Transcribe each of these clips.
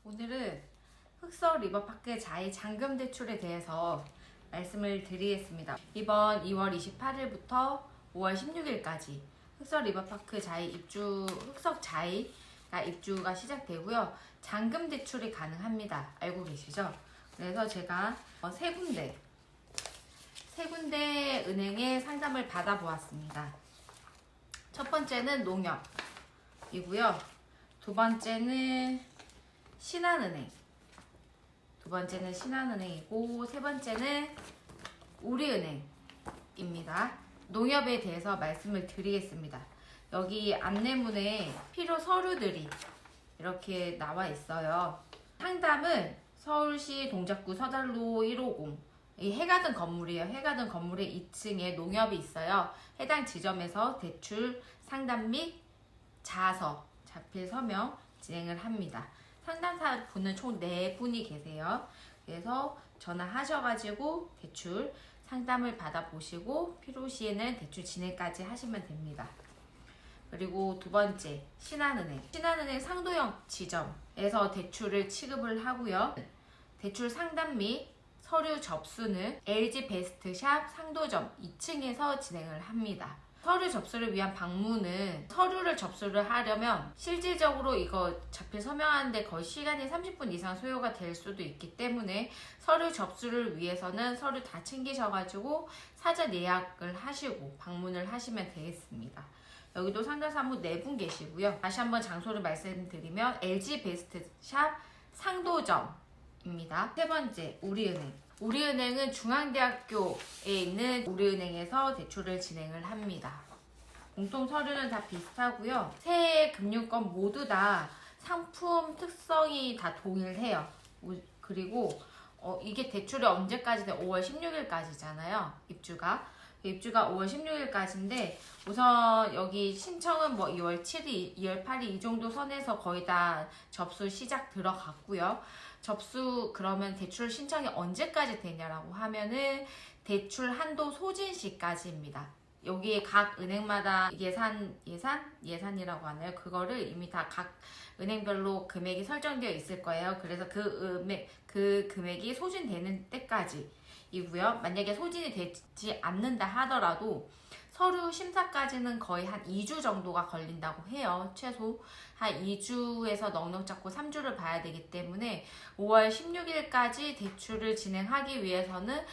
오늘은 흑서 리버파크 자이 잔금 대출에 대해서 말씀을 드리겠습니다. 이번 2월 28일부터 5월 16일까지 흑서 리버파크 자이 흑석 자이가 입주가 시작되고요. 잔금 대출이 가능합니다. 알고 계시죠? 그래서 제가 세 군데 은행에 상담을 받아보았습니다. 첫 번째는 농협이고요. 두 번째는 신한은행이고 세 번째는 우리은행입니다. 농협에 대해서 말씀을 드리겠습니다. 여기 안내문에 필요 서류들이 이렇게 나와 있어요. 상담은 서울시 동작구 서달로 150 이 해가든 건물이에요. 해가든 건물의 2층에 농협이 있어요. 해당 지점에서 대출 상담 및 자서, 자필 서명 진행을 합니다. 상담사분은 총 4분이 계세요. 그래서 전화하셔가지고 대출 상담을 받아보시고 필요시에는 대출 진행까지 하시면 됩니다. 그리고 두 번째, 신한은행 상도형 지점에서 대출을 취급을 하고요. 대출 상담 및 서류 접수는 LG베스트샵 상도점 2층에서 진행을 합니다. 서류 접수를 위한 방문은 서류를 접수를 하려면 실질적으로 이거 자필 서명하는데 거의 시간이 30분 이상 소요가 될 수도 있기 때문에 서류 접수를 위해서는 서류 다 챙기셔가지고 사전 예약을 하시고 방문을 하시면 되겠습니다. 여기도 상담사무 4분 계시고요. 다시 한번 장소를 말씀드리면 LG베스트샵 상도점입니다. 세 번째, 우리은행은 중앙대학교에 있는 우리은행에서 대출을 진행을 합니다. 공통 서류는 다 비슷하고요. 세 금융권 모두 다 상품 특성이 다 동일해요. 그리고 이게 대출이 언제까지 돼? 5월 16일까지잖아요. 입주가 5월 16일까지인데 우선 여기 신청은 2월 7일, 2월 8일 이 정도 선에서 거의 다 접수 시작 들어갔고요. 그러면 대출 신청이 언제까지 되냐라고 하면은 대출 한도 소진 시까지입니다. 여기에 각 은행마다 예산이라고 하나요? 그거를 이미 다 각 은행별로 금액이 설정되어 있을 거예요. 그래서 그 금액이 소진되는 때까지이고요. 만약에 소진이 되지 않는다 하더라도 서류 심사까지는 거의 한 2주 정도가 걸린다고 해요. 최소 한 2주에서 넉넉 잡고 3주를 봐야 되기 때문에 5월 16일까지 대출을 진행하기 위해서는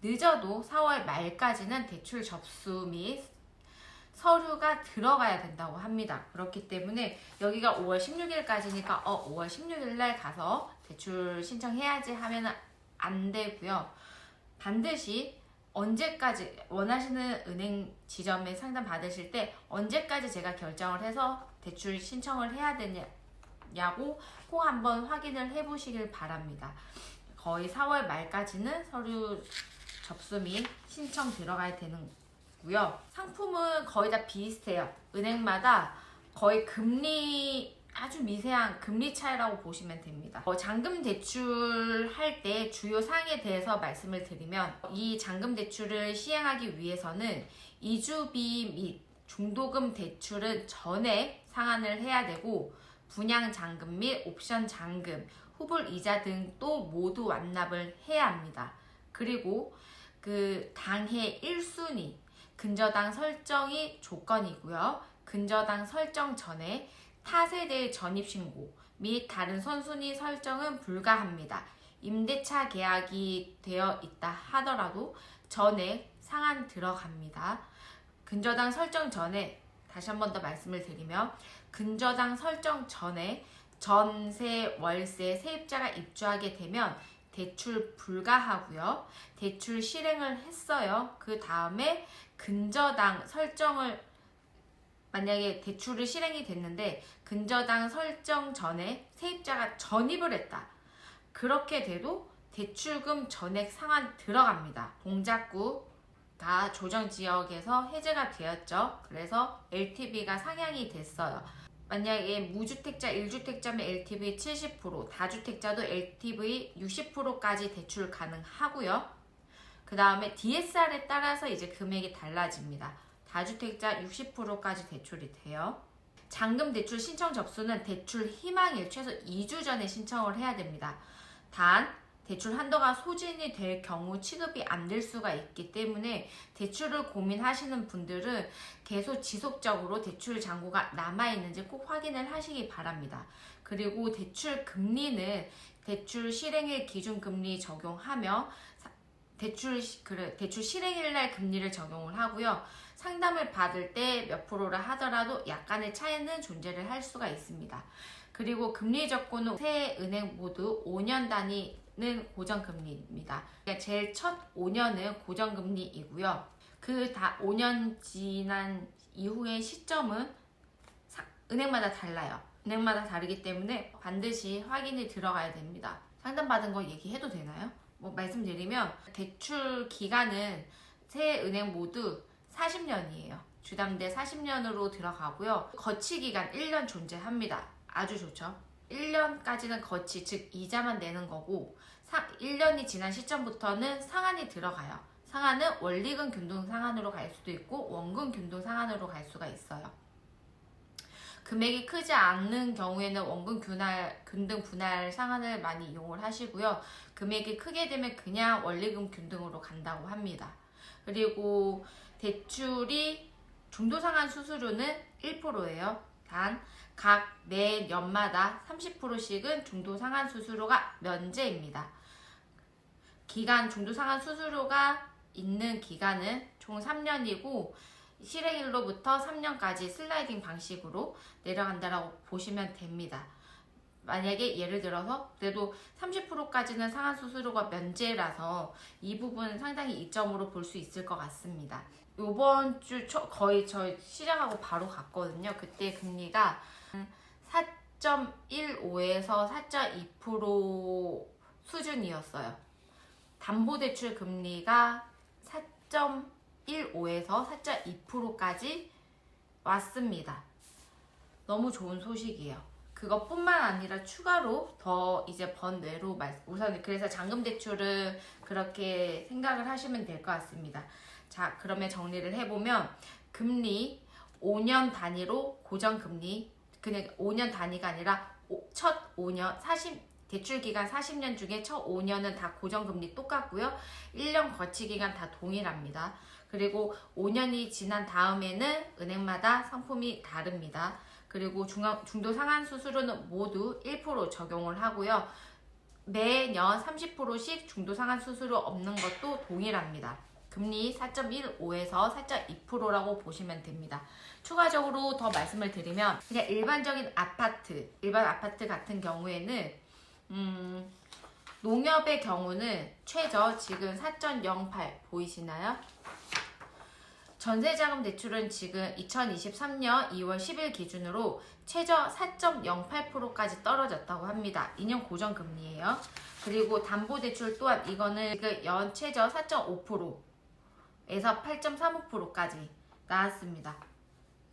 늦어도 4월 말까지는 대출 접수 및 서류가 들어가야 된다고 합니다. 그렇기 때문에 여기가 5월 16일까지니까 5월 16일날 가서 대출 신청해야지 하면 안 되고요. 반드시 언제까지 원하시는 은행 지점에 상담 받으실 때 언제까지 제가 결정을 해서 대출 신청을 해야 되냐고 꼭 한번 확인을 해보시길 바랍니다. 거의 4월 말까지는 서류 접수 및 신청 들어가야 되는고요. 상품은 거의 다 비슷해요. 은행마다 거의 아주 미세한 금리 차이라고 보시면 됩니다. 잔금 대출할 때 주요 사항에 대해서 말씀을 드리면 이 잔금 대출을 시행하기 위해서는 이주비 및 중도금 대출은 전액 상환을 해야 되고 분양 잔금 및 옵션 잔금, 후불 이자 등도 모두 완납을 해야 합니다. 그리고 그 당해 1순위 근저당 설정이 조건이고요. 근저당 설정 전에 타세대 전입신고 및 다른 선순위 설정은 불가합니다. 임대차 계약이 되어 있다 하더라도 전액 상환 들어갑니다. 근저당 설정 전에 다시 한 번 더 말씀을 드리면 근저당 설정 전에 전세, 월세, 세입자가 입주하게 되면 대출 불가하고요. 대출 실행을 했어요. 그 다음에 근저당 설정을 만약에 대출을 실행이 됐는데 근저당 설정 전에 세입자가 전입을 했다. 그렇게 돼도 대출금 전액 상환 들어갑니다. 동작구가 조정지역에서 해제가 되었죠. 그래서 LTV가 상향이 됐어요. 만약에 무주택자 1주택자면 LTV 70%, 다주택자도 LTV 60%까지 대출 가능하고요. 그 다음에 DSR에 따라서 이제 금액이 달라집니다. 다주택자 60%까지 대출이 돼요. 잔금 대출 신청 접수는 대출 희망일 최소 2주 전에 신청을 해야 됩니다. 단 대출 한도가 소진이 될 경우 취급이 안 될 수가 있기 때문에 대출을 고민하시는 분들은 계속 지속적으로 대출 잔고가 남아있는지 꼭 확인을 하시기 바랍니다. 그리고 대출 금리는 대출 실행일 기준금리 적용하며 대출 실행일 날 금리를 적용을 하고요. 상담을 받을 때 몇 프로를 하더라도 약간의 차이는 존재를 할 수가 있습니다. 그리고 금리 적고는 세 은행 모두 5년 단위는 고정금리입니다. 그러니까 제일 첫 5년은 고정금리이고요. 그 다 5년 지난 이후의 시점은 은행마다 달라요. 은행마다 다르기 때문에 반드시 확인이 들어가야 됩니다. 상담받은 거 얘기해도 되나요? 말씀드리면 대출 기간은 세 은행 모두 40년이에요. 주담대 40년으로 들어가고요. 거치 기간 1년 존재합니다. 아주 좋죠. 1년까지는 거치, 즉 이자만 내는 거고 1년이 지난 시점부터는 상한이 들어가요. 상한은 원리금 균등 상한으로 갈 수도 있고 원금 균등 상한으로 갈 수가 있어요. 금액이 크지 않는 경우에는 원금 균등 분할 상한을 많이 이용을 하시고요. 금액이 크게 되면 그냥 원리금 균등으로 간다고 합니다. 그리고 대출이 중도상환 수수료는 1%예요. 단 각 매년마다 30%씩은 중도상환 수수료가 면제입니다. 중도상환 수수료가 있는 기간은 총 3년이고 실행일로부터 3년까지 슬라이딩 방식으로 내려간다라고 보시면 됩니다. 만약에 예를 들어서 그래도 30%까지는 상한 수수료가 면제라서 이 부분 상당히 이점으로 볼 수 있을 것 같습니다. 이번 주 거의 저희 시작하고 바로 갔거든요. 그때 금리가 4.15에서 4.2% 수준이었어요. 담보대출 금리가 4.15에서 4.2%까지 왔습니다. 너무 좋은 소식이에요. 그것뿐만 아니라 추가로 더 이제 번외로 우선 그래서 잔금 대출을 그렇게 생각을 하시면 될 것 같습니다. 자, 그러면 정리를 해보면 금리 5년 단위로 고정금리, 그냥 5년 단위가 아니라 첫 5년 대출 기간 40년 중에 첫 5년은 다 고정금리 똑같고요. 1년 거치 기간 다 동일합니다. 그리고 5년이 지난 다음에는 은행마다 상품이 다릅니다. 그리고 중도 상환 수수료는 모두 1% 적용을 하고요. 매년 30%씩 중도 상환 수수료 없는 것도 동일합니다. 금리 4.15에서 4.2%라고 보시면 됩니다. 추가적으로 더 말씀을 드리면 그냥 일반 아파트 같은 경우에는 농협의 경우는 최저 지금 4.08 보이시나요? 전세자금 대출은 지금 2023년 2월 10일 기준으로 최저 4.08%까지 떨어졌다고 합니다. 2년 고정금리예요. 그리고 담보대출 또한 이거는 지금 연 최저 4.5%에서 8.35%까지 나왔습니다.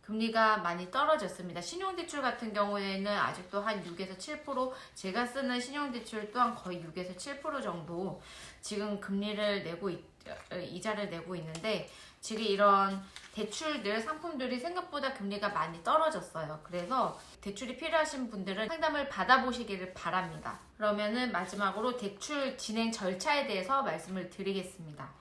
금리가 많이 떨어졌습니다. 신용대출 같은 경우에는 아직도 한 6에서 7%, 제가 쓰는 신용대출 또한 거의 6에서 7% 정도 지금 이자를 내고 있는데 지금 이런 대출들, 상품들이 생각보다 금리가 많이 떨어졌어요. 그래서 대출이 필요하신 분들은 상담을 받아보시기를 바랍니다. 그러면은 마지막으로 대출 진행 절차에 대해서 말씀을 드리겠습니다.